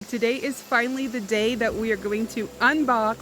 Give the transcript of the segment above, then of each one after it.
Today is finally the day that we are going to unbox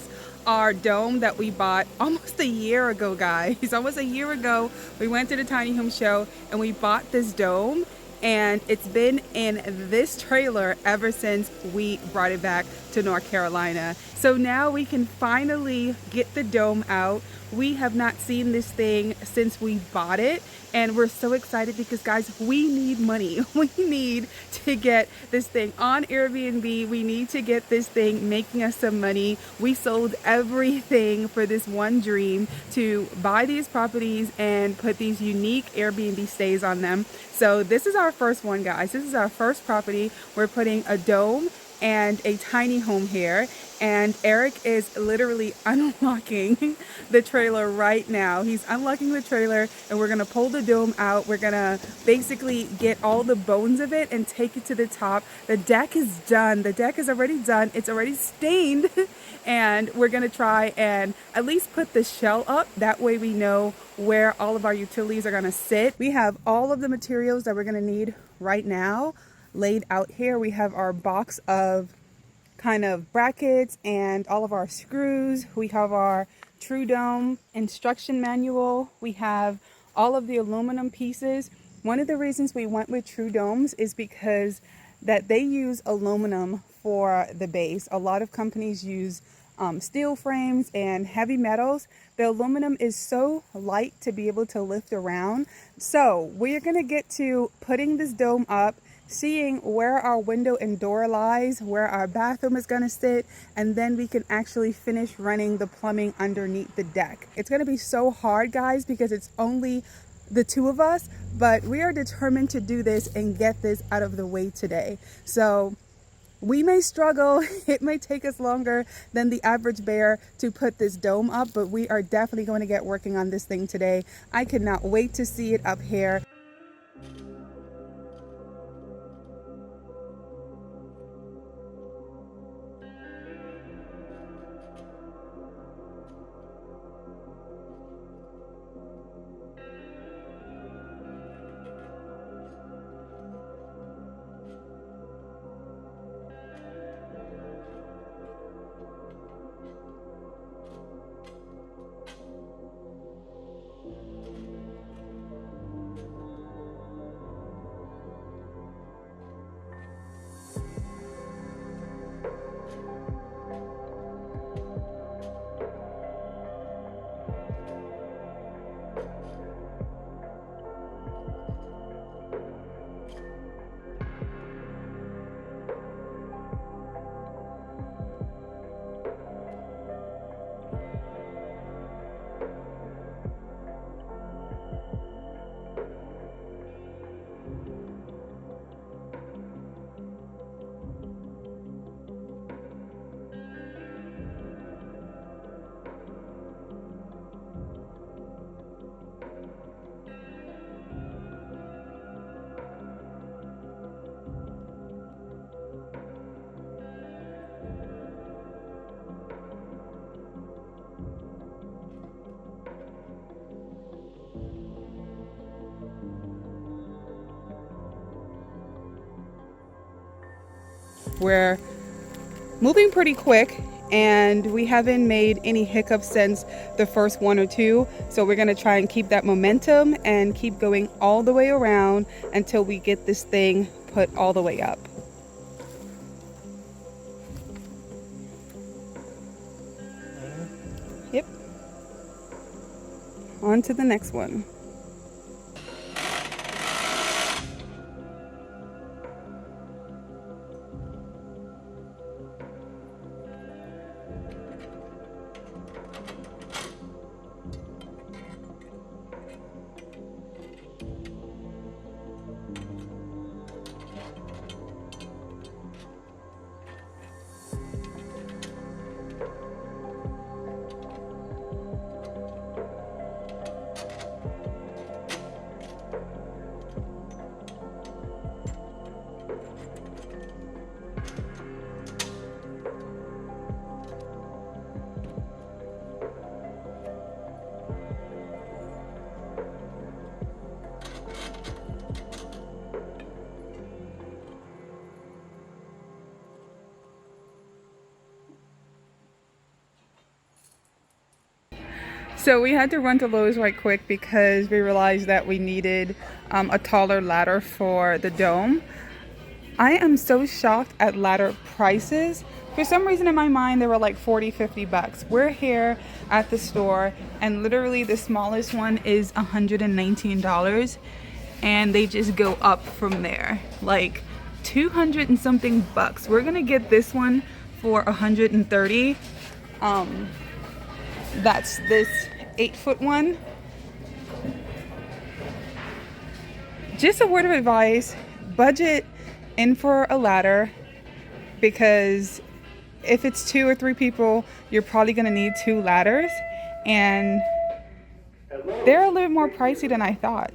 our dome that we bought almost a year ago, guys. Almost a year ago, we went to the tiny home show and we bought this dome, and it's been in this trailer ever since we brought it back to North Carolina. So now we can finally get the dome out. We have not seen this thing since we bought it, and we're so excited because, guys, we need money. We need to get this thing on Airbnb. We need to get this thing making us some money. We sold everything for this one dream to buy these properties and put these unique Airbnb stays on them. So this is our first one, guys. This is our first property. We're putting a dome and a tiny home here, and Eric is literally unlocking the trailer right now. He's unlocking the trailer and we're gonna pull the dome out. We're gonna basically get all the bones of it and take it to the top. The deck is done. The deck is already done. It's already stained and we're gonna try and at least put the shell up. That way we know where all of our utilities are gonna sit. We have all of the materials that we're gonna need right now laid out here. We have our box of kind of brackets and all of our screws. We have our True Dome instruction manual. We have all of the aluminum pieces. One of the reasons we went with True Domes is because that they use aluminum for the base. A lot of companies use steel frames and heavy metals. The aluminum is so light to be able to lift around. So we're gonna get to putting this dome up, seeing where our window and door lies, where our bathroom is gonna sit, and then we can actually finish running the plumbing underneath the deck. It's gonna be so hard, guys, because it's only the two of us, but we are determined to do this and get this out of the way today. So we may struggle, it may take us longer than the average bear to put this dome up, but we are definitely going to get working on this thing today. I cannot wait to see it up here. We're moving pretty quick and we haven't made any hiccups since the first one or two. So we're gonna try and keep that momentum and keep going all the way around until we get this thing put all the way up. Yep. On to the next one. So we had to run to Lowe's right quick because we realized that we needed a taller ladder for the dome. I am so shocked at ladder prices. For some reason in my mind, they were like 40, 50 bucks. We're here at the store and literally the smallest one is $119 and they just go up from there. Like 200 and something bucks. We're gonna get this one for 130. That's this 8-foot one. Just a word of advice, budget in for a ladder, because if it's 2 or 3 people, you're probably gonna need 2 ladders, and they're a little more pricey than I thought.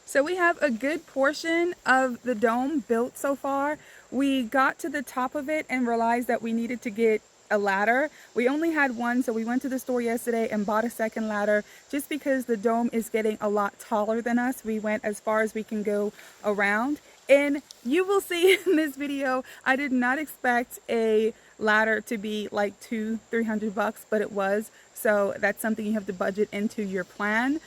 So we have a good portion of the dome built so far. We got to the top of it and realized that we needed to get a ladder. We only had one, so we went to the store yesterday and bought a second ladder just because the dome is getting a lot taller than us. We went as far as we can go around, and you will see in this video, I did not expect a ladder to be like $200-300 bucks, but it was. So that's something you have to budget into your plan.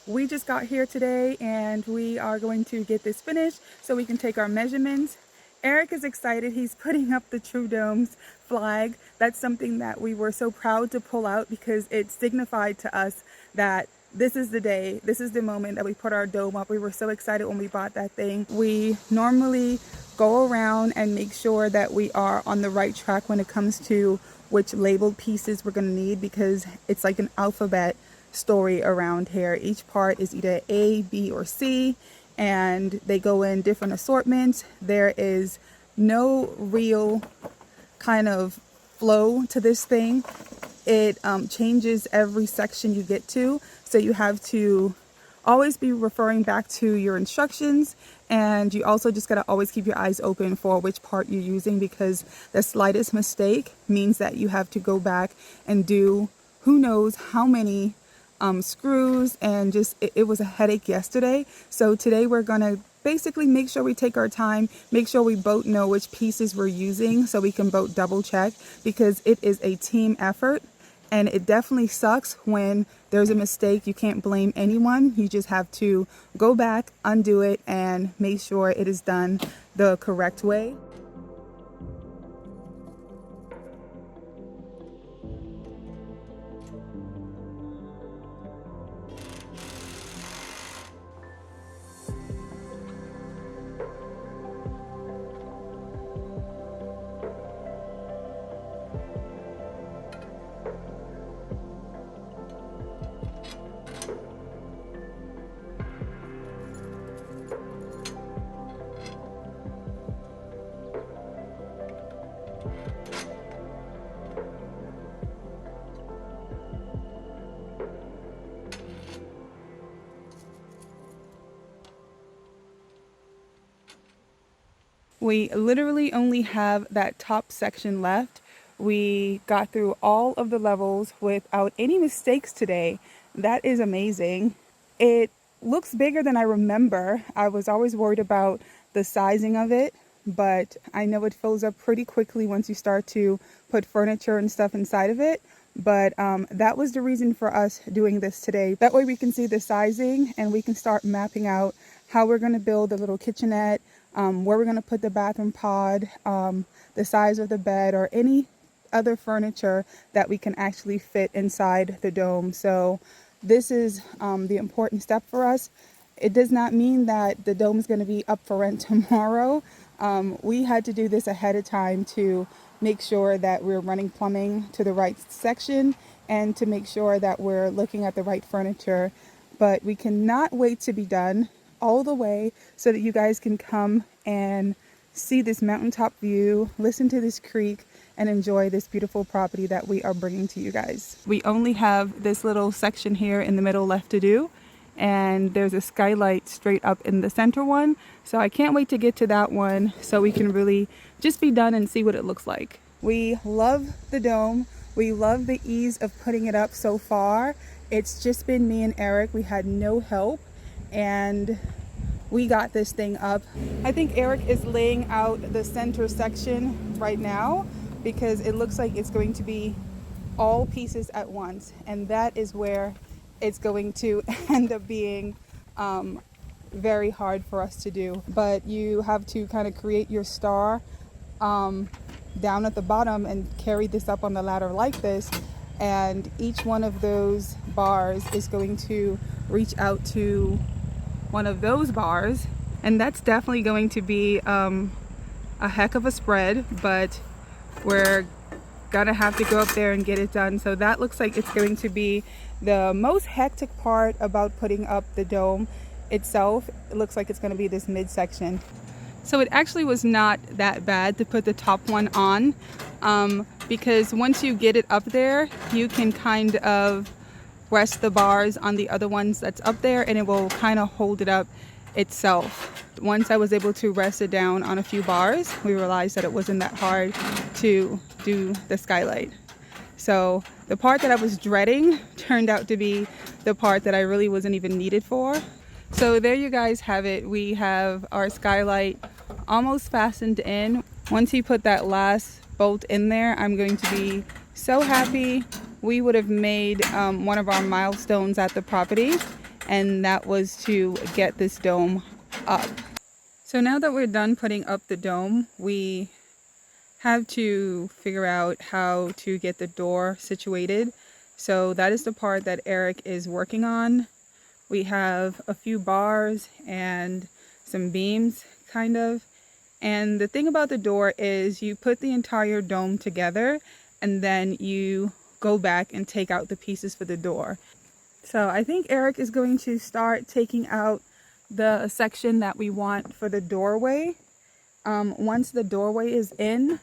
We just got here today and we are going to get this finished so we can take our measurements. Eric is excited. He's putting up the True Dome's flag. That's something that we were so proud to pull out because it signified to us that this is the day, this is the moment that we put our dome up. We were so excited when we bought that thing. We normally go around and make sure that we are on the right track when it comes to which labeled pieces we're going to need, because it's like an alphabet story around here. Each part is either A, B, or C, and they go in different assortments. There is no real kind of flow to this thing. It changes every section you get to, so you have to always be referring back to your instructions, and you also just gotta always keep your eyes open for which part you're using, because the slightest mistake means that you have to go back and do who knows how many screws, and just it was a headache yesterday. So today we're gonna basically make sure we take our time, make sure we both know which pieces we're using so we can both double check, because it is a team effort. And it definitely sucks when there's a mistake. You can't blame anyone. You just have to go back, undo it, and make sure it is done the correct way. We literally only have that top section left. We got through all of the levels without any mistakes today. That is amazing. It looks bigger than I remember. I was always worried about the sizing of it, but I know it fills up pretty quickly once you start to put furniture and stuff inside of it. But that was the reason for us doing this today. That way we can see the sizing and we can start mapping out how we're going to build the little kitchenette, where we're going to put the bathroom pod, the size of the bed, or any other furniture that we can actually fit inside the dome. So this is the important step for us. It does not mean that the dome is going to be up for rent tomorrow. We had to do this ahead of time to make sure that we're running plumbing to the right section and to make sure that we're looking at the right furniture. But we cannot wait to be done all the way so that you guys can come and see this mountaintop view, listen to this creek, and enjoy this beautiful property that we are bringing to you guys. We only have this little section here in the middle left to do, and there's a skylight straight up in the center one. So I can't wait to get to that one so we can really just be done and see what it looks like. We love the dome. We love the ease of putting it up so far. It's just been me and Eric. We had no help, and we got this thing up. I think Eric is laying out the center section right now because it looks like it's going to be all pieces at once, and that is where it's going to end up being very hard for us to do. But you have to kind of create your star down at the bottom and carry this up on the ladder like this, and each one of those bars is going to reach out to one of those bars, and that's definitely going to be a heck of a spread, but we're gonna have to go up there and get it done. So that looks like it's going to be the most hectic part about putting up the dome itself. It looks like it's going to be this midsection. So it actually was not that bad to put the top one on, because once you get it up there, you can kind of rest the bars on the other ones that's up there, and it will kind of hold it up itself. Once I was able to rest it down on a few bars, we realized that it wasn't that hard to do the skylight. So the part that I was dreading turned out to be the part that I really wasn't even needed for. So there you guys have it. We have our skylight almost fastened in. Once you put that last bolt in there, I'm going to be so happy. We would have made one of our milestones at the property, and that was to get this dome up. So now that we're done putting up the dome, we have to figure out how to get the door situated. So that is the part that Eric is working on. We have a few bars and some beams, kind of. And the thing about the door is you put the entire dome together, and then you go back and take out the pieces for the door. So I think Eric is going to start taking out the section that we want for the doorway. Once the doorway is in,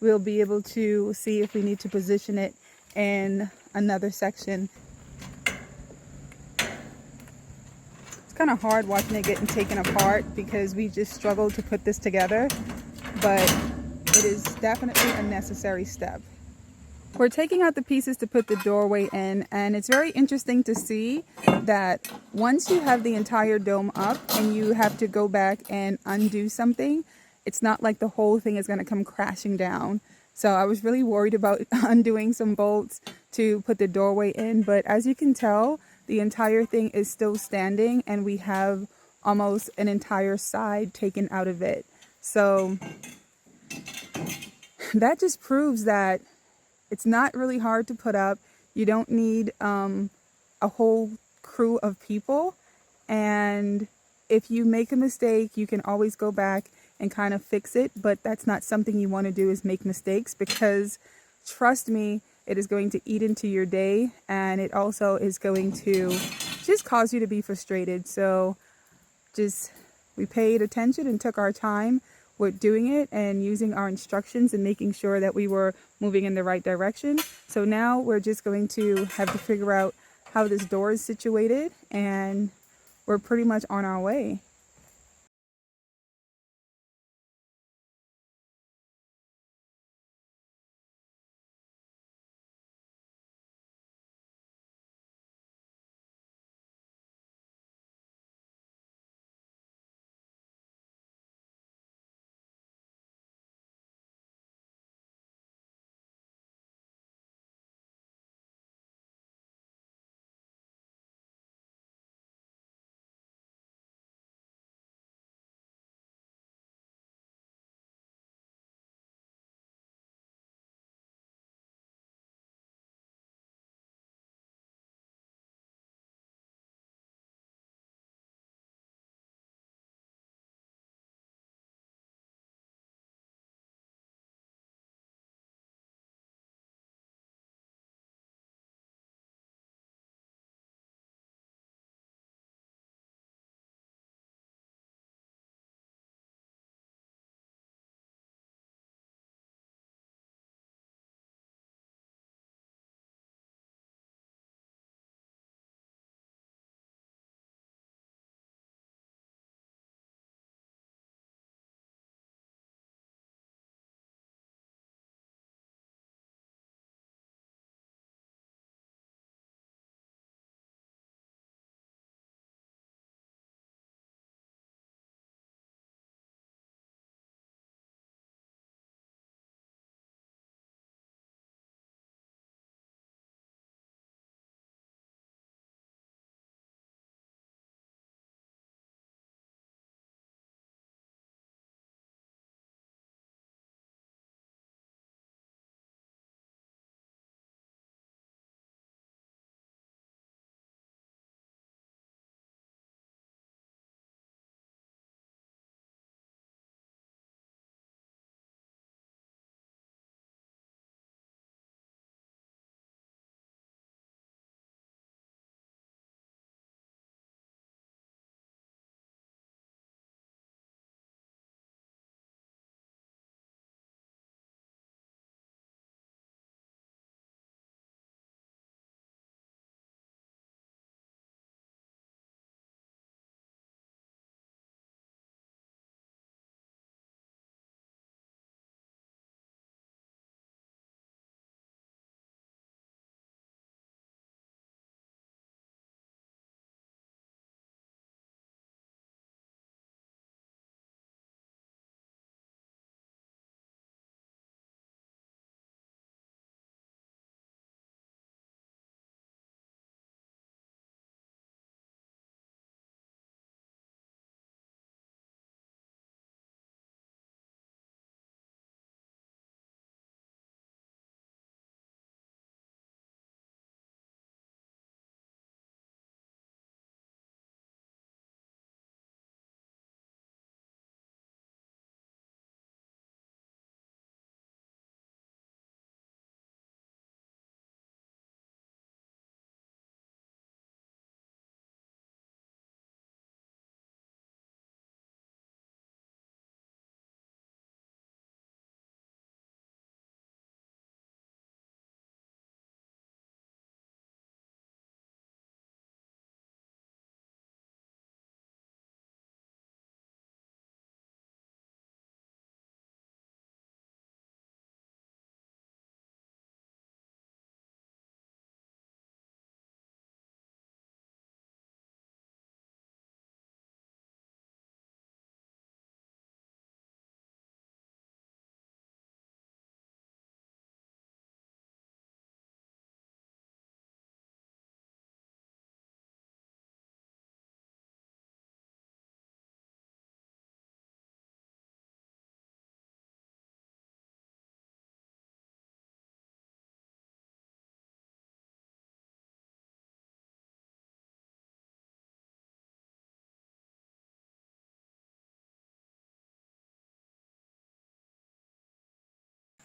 we'll be able to see if we need to position it in another section. It's kind of hard watching it getting taken apart because we just struggled to put this together, but it is definitely a necessary step. We're taking out the pieces to put the doorway in, and it's very interesting to see that once you have the entire dome up and you have to go back and undo something, it's not like the whole thing is going to come crashing down. So I was really worried about undoing some bolts to put the doorway in, but as you can tell, the entire thing is still standing, and we have almost an entire side taken out of it. So that just proves that it's not really hard to put up. You don't need a whole crew of people. And if you make a mistake, you can always go back and kind of fix it. But that's not something you want to do, is make mistakes, because trust me, it is going to eat into your day. And it also is going to just cause you to be frustrated. So we paid attention and took our time with doing it and using our instructions and making sure that we were moving in the right direction. So now we're just going to have to figure out how this door is situated, and we're pretty much on our way.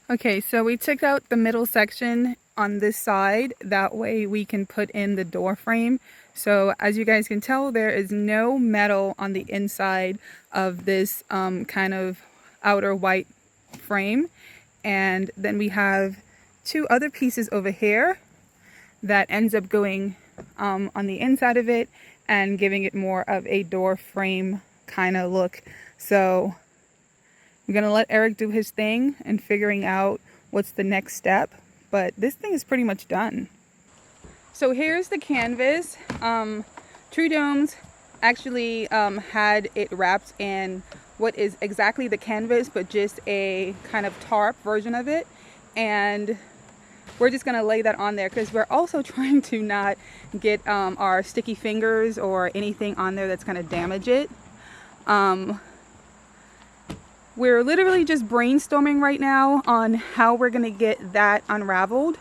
Okay, so we took out the middle section on this side. That way we can put in the door frame. So as you guys can tell, there is no metal on the inside of this kind of outer white frame. And then we have two other pieces over here that ends up going on the inside of it and giving it more of a door frame kind of look. So I'm gonna let Eric do his thing and figuring out what's the next step, but this thing is pretty much done. So here's the canvas. True Domes actually had it wrapped in what is exactly the canvas, but just a kind of tarp version of it. And we're just gonna lay that on there because we're also trying to not get our sticky fingers or anything on there that's gonna damage it. We're literally just brainstorming right now on how we're gonna get that unraveled,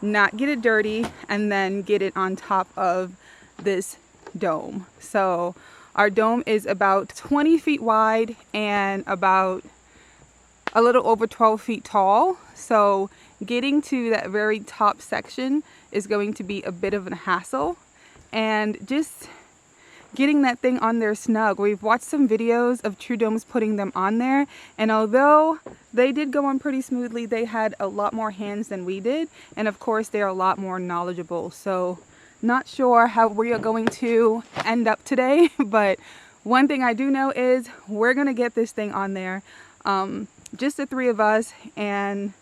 not get it dirty, and then get it on top of this dome. So our dome is about 20 feet wide and about a little over 12 feet tall. So getting to that very top section is going to be a bit of a hassle, and just getting that thing on there snug. We've watched some videos of True Domes putting them on there, and although they did go on pretty smoothly, they had a lot more hands than we did, and of course they're a lot more knowledgeable. So not sure how we are going to end up today, but one thing I do know is we're gonna get this thing on there, just the three of us, and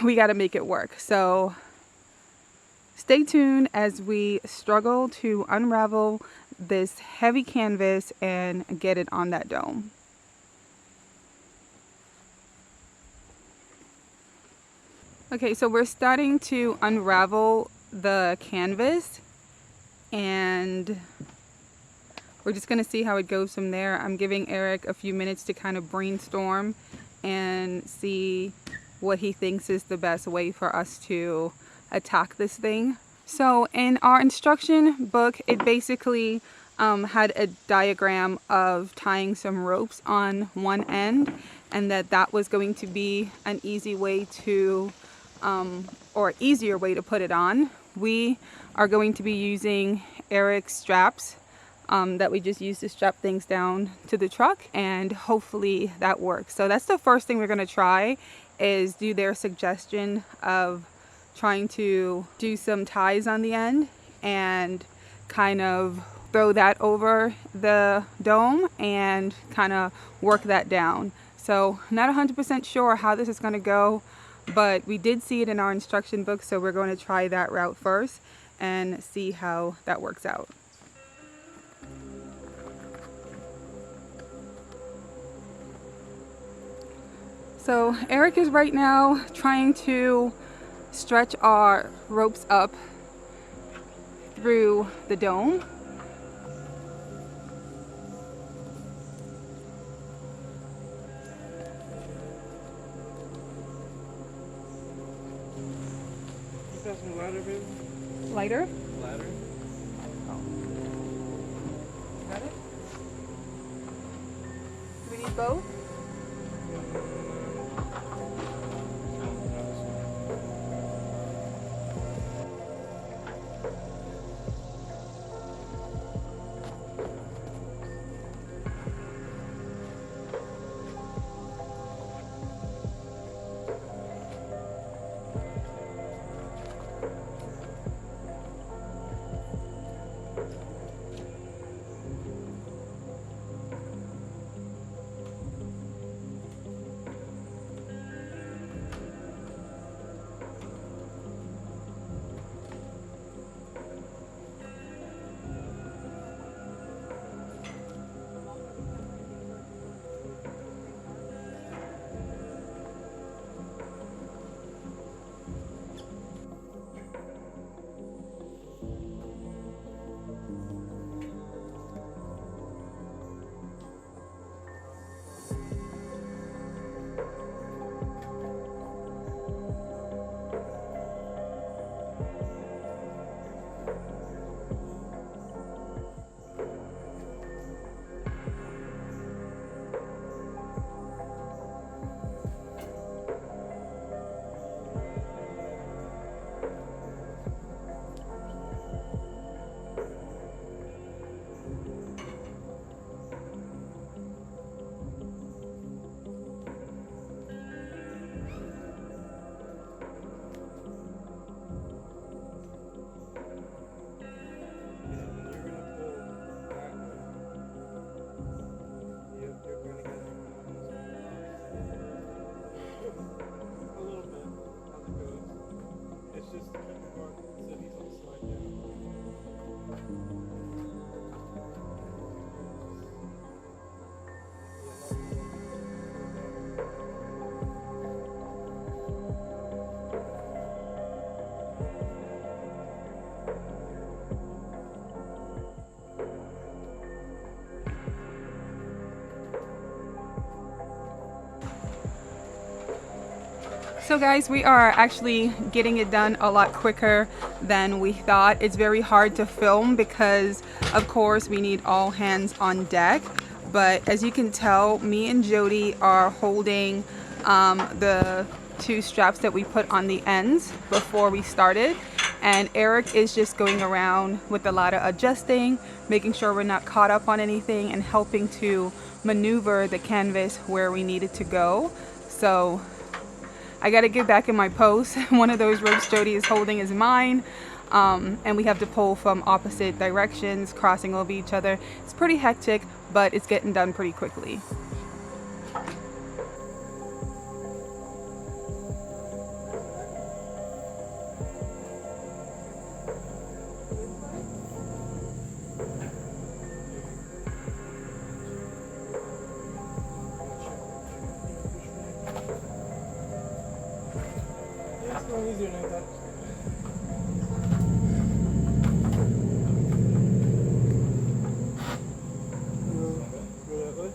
we got to make it work. So stay tuned as we struggle to unravel this heavy canvas and get it on that dome. Okay, so we're starting to unravel the canvas, and we're just gonna see how it goes from there. I'm giving Eric a few minutes to kind of brainstorm and see what he thinks is the best way for us to attack this thing. So in our instruction book, it basically had a diagram of tying some ropes on one end, and that was going to be an easy way to, or easier way to put it on. We are going to be using Eric's straps that we just use to strap things down to the truck, and hopefully that works. So that's the first thing we're going to try, is do their suggestion of trying to do some ties on the end and kind of throw that over the dome and kind of work that down. So not 100% sure how this is going to go, but we did see it in our instruction book, so we're going to try that route first and see how that works out. So Eric is right now trying to stretch our ropes up through the dome. You got some ladder, baby? Lighter? Ladder? Oh. Got it? Do we need both? So guys, we are actually getting it done a lot quicker than we thought. It's very hard to film because of course we need all hands on deck. But as you can tell, me and Jody are holding the two straps that we put on the ends before we started. And Eric is just going around with a lot of adjusting, making sure we're not caught up on anything and helping to maneuver the canvas where we need it to go. So I got to get back in my post. One of those ropes Jody is holding is mine. And we have to pull from opposite directions, crossing over each other. It's pretty hectic, but it's getting done pretty quickly. Yeah, it's going easier than I thought. Go that way.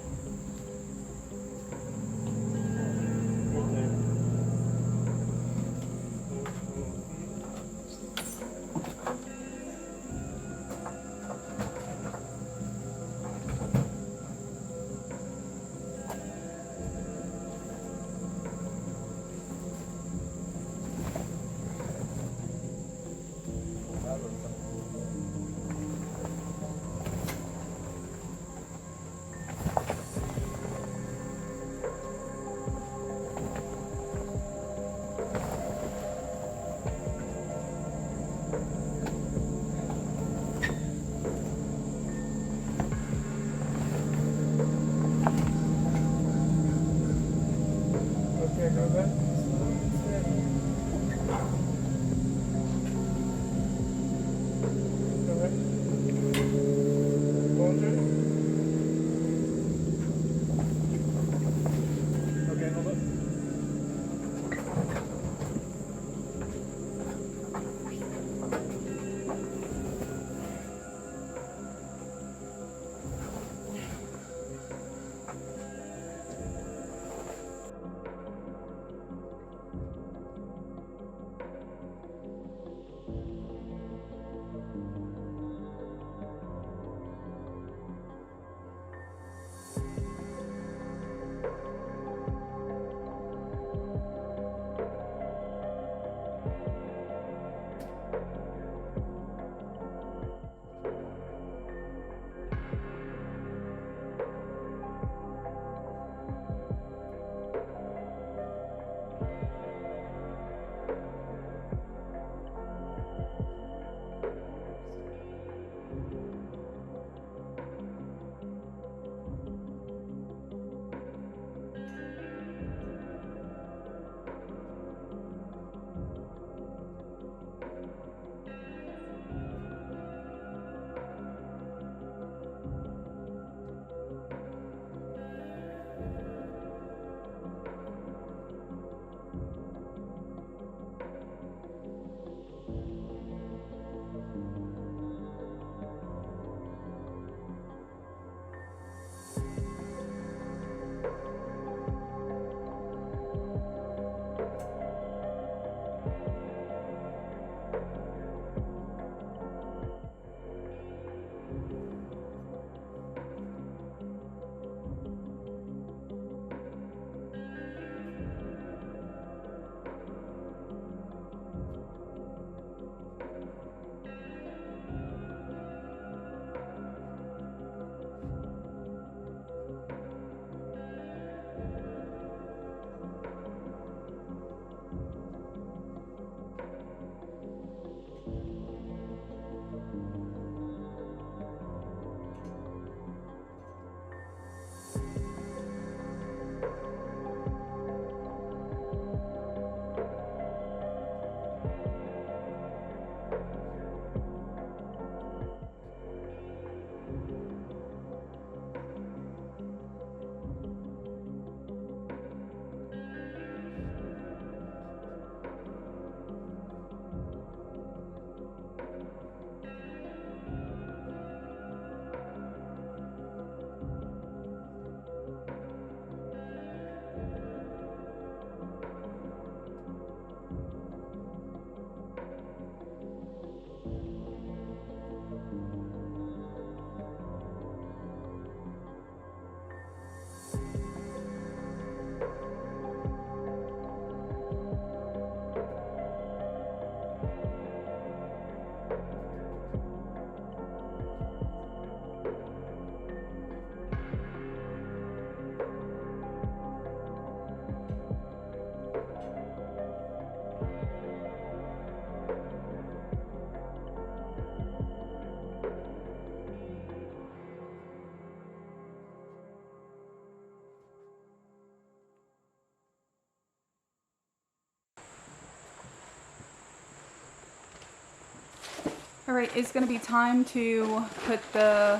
All right, it's gonna be time to put the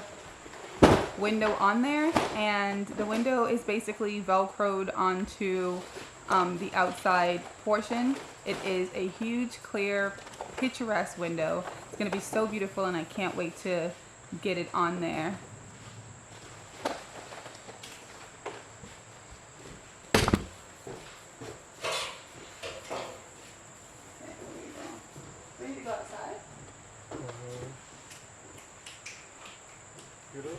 window on there, and the window is basically velcroed onto the outside portion. It is a huge, clear, picturesque window. It's gonna be so beautiful, and I can't wait to get it on there. Ready to go outside? Good up.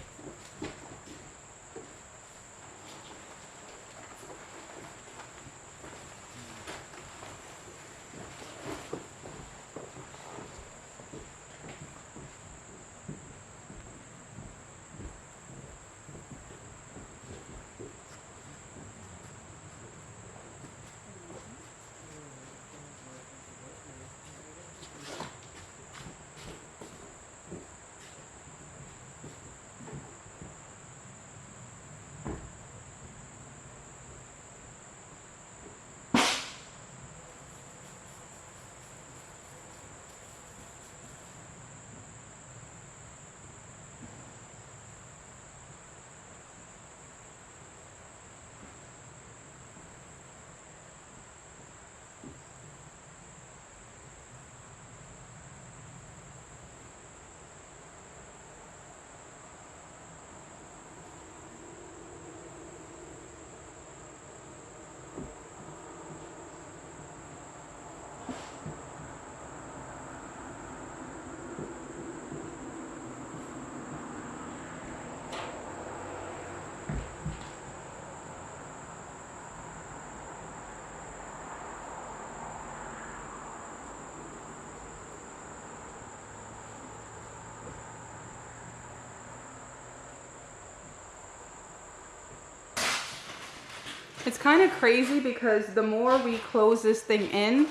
It's kind of crazy because the more we close this thing in,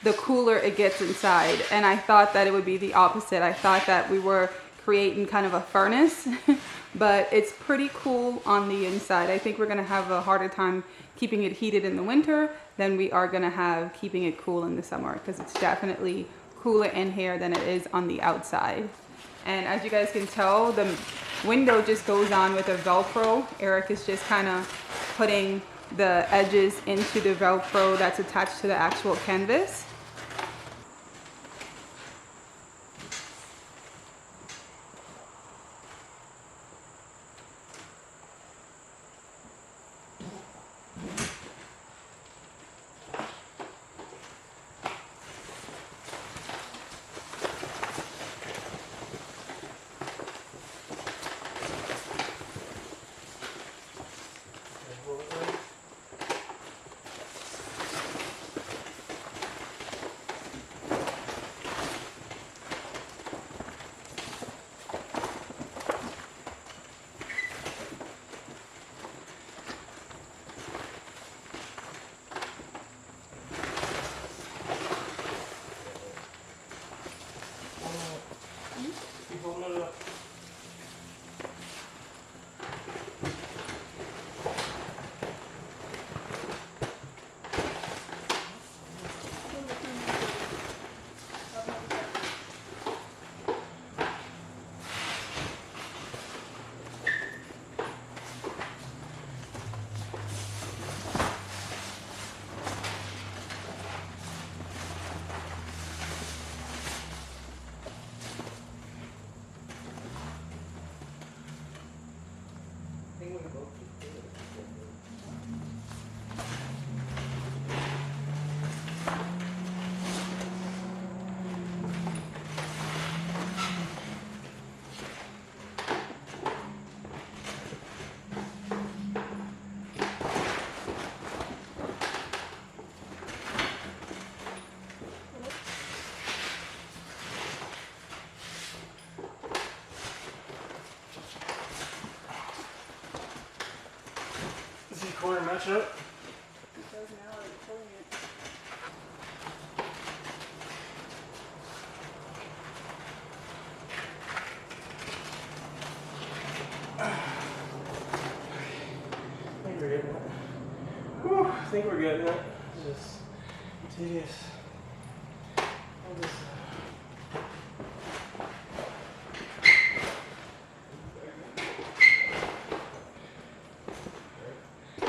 the cooler it gets inside. And I thought that it would be the opposite. I thought that we were creating kind of a furnace, but it's pretty cool on the inside. I think we're gonna have a harder time keeping it heated in the winter than we are gonna have keeping it cool in the summer, because it's definitely cooler in here than it is on the outside. And as you guys can tell, the window just goes on with a Velcro. Eric is just kind of putting the edges into the Velcro that's attached to the actual canvas. Keep holding it up. Does the corner match up? It does now, I'm pulling it. I think we're getting it. Whew, I think we're getting it. It's just tedious. I'll just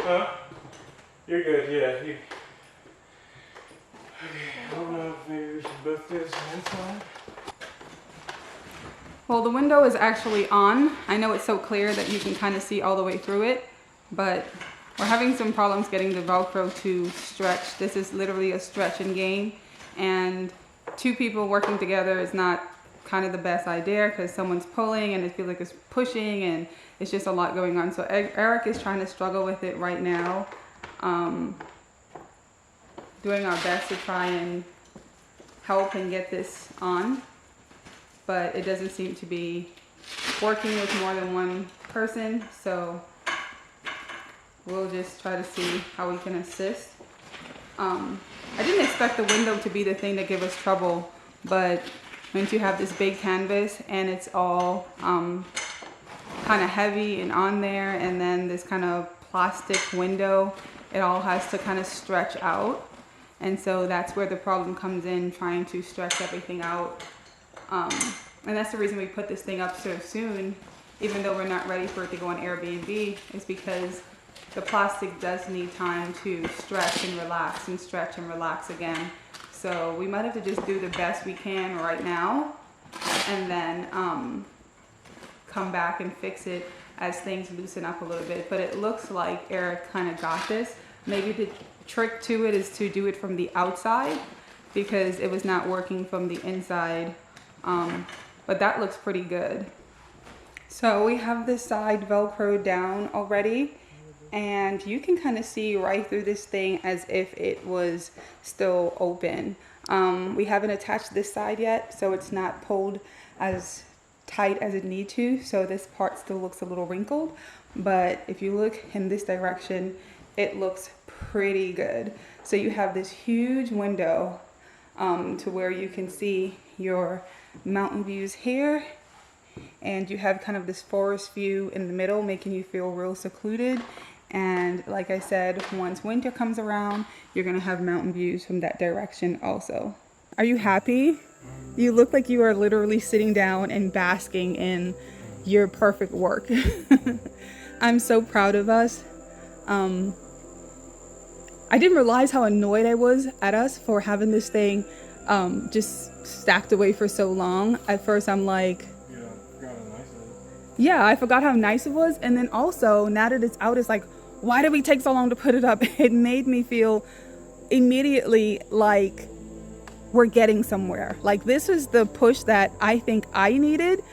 Huh? You're good, yeah. Okay, I don't know if maybe we should both do this on this side. Well, the window is actually on. I know it's so clear that you can kind of see all the way through it, but we're having some problems getting the Velcro to stretch. This is literally a stretching game, and two people working together is not kind of the best idea because someone's pulling and it feels like it's pushing, and it's just a lot going on. So Eric is trying to struggle with it right now, doing our best to try and help and get this on. But it doesn't seem to be working with more than one person, so we'll just try to see how we can assist. I didn't expect the window to be the thing that gave us trouble, but once you have this big canvas and it's all kind of heavy and on there, and then this kind of plastic window, it all has to kind of stretch out. And so that's where the problem comes in, trying to stretch everything out. And that's the reason we put this thing up so soon, even though we're not ready for it to go on Airbnb, is because the plastic does need time to stretch and relax and stretch and relax again. So we might have to just do the best we can right now, and then come back and fix it as things loosen up a little bit. But it looks like Eric kind of got this. Maybe the trick to it is to do it from the outside, because it was not working from the inside. But that looks pretty good. So we have this side Velcro down already, and you can kind of see right through this thing as if it was still open. We haven't attached this side yet, so it's not pulled as tight as it needs to. So this part still looks a little wrinkled, but if you look in this direction, it looks pretty good. So you have this huge window to where you can see your mountain views here, and you have kind of this forest view in the middle, making you feel real secluded. And like I said, once winter comes around, you're gonna have mountain views from that direction also. Are you happy? You look like you are literally sitting down and basking in your perfect work. I'm so proud of us. I didn't realize how annoyed I was at us for having this thing just stacked away for so long. At first I'm like, yeah, I forgot how nice it was. And then also, now that it's out, it's like, why did we take so long to put it up? It made me feel immediately like we're getting somewhere. Like, this is the push that I think I needed.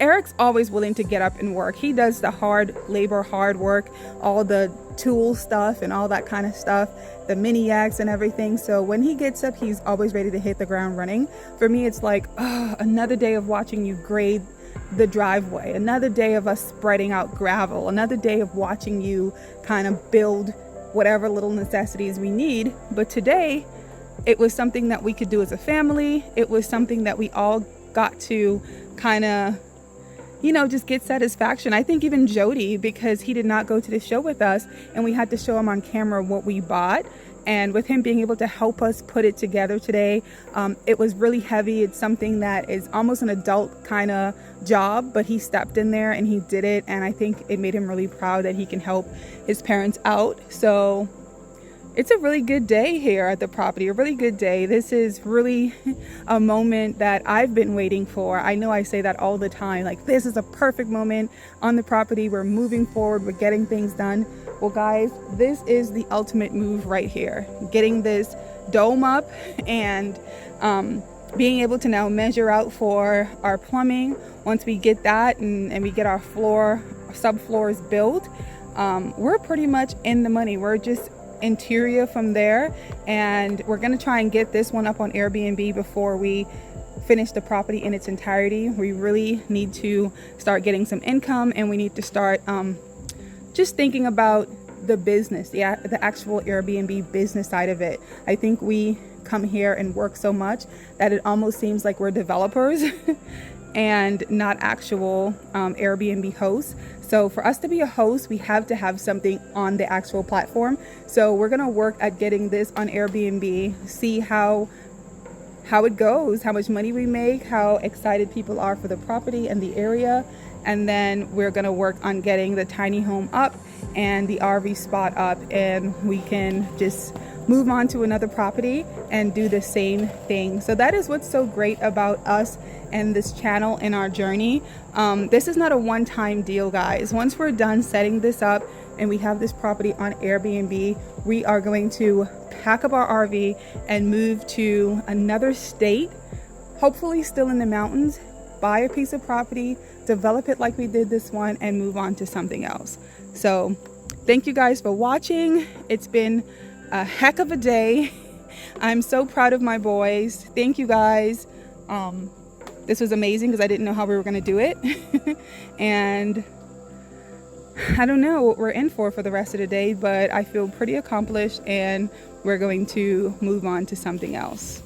Eric's always willing to get up and work. He does the hard labor, hard work, all the tool stuff and all that kind of stuff, the mini axe and everything. So when he gets up, he's always ready to hit the ground running. For me, it's like, oh, another day of watching you grade the driveway, another day of us spreading out gravel, another day of watching you kind of build whatever little necessities we need. But today, it was something that we could do as a family. It was something that we all got to kind of, you know, just get satisfaction. I think even Jody, because he did not go to the show with us, and we had to show him on camera what we bought. And with him being able to help us put it together today, it was really heavy. It's something that is almost an adult kind of job, but he stepped in there and he did it. And I think it made him really proud that he can help his parents out. So it's a really good day here at the property, a really good day. This is really a moment that I've been waiting for. I know I say that all the time, like, this is a perfect moment on the property. We're moving forward, we're getting things done. Well, guys, this is the ultimate move right here. Getting this dome up and being able to now measure out for our plumbing. Once we get that and we get our subfloors built, we're pretty much in the money. We're just interior from there, and we're gonna try and get this one up on Airbnb before we finish the property in its entirety. We really need to start getting some income, and we need to start just thinking about the business, the actual Airbnb business side of it. I think we come here and work so much that it almost seems like we're developers and not actual Airbnb hosts. So for us to be a host, we have to have something on the actual platform. So we're gonna work at getting this on Airbnb, see how it goes, how much money we make, how excited people are for the property and the area. And then we're gonna work on getting the tiny home up and the RV spot up, and we can just move on to another property and do the same thing. So that is what's so great about us and this channel and our journey. This is not a one-time deal, guys. Once we're done setting this up and we have this property on Airbnb, we are going to pack up our RV and move to another state, hopefully still in the mountains, buy a piece of property, develop it like we did this one, and move on to something else. So thank you guys for watching. It's been a heck of a day. I'm so proud of my boys. Thank you guys. This was amazing because I didn't know how we were going to do it. And I don't know what we're in for the rest of the day, but I feel pretty accomplished, and we're going to move on to something else.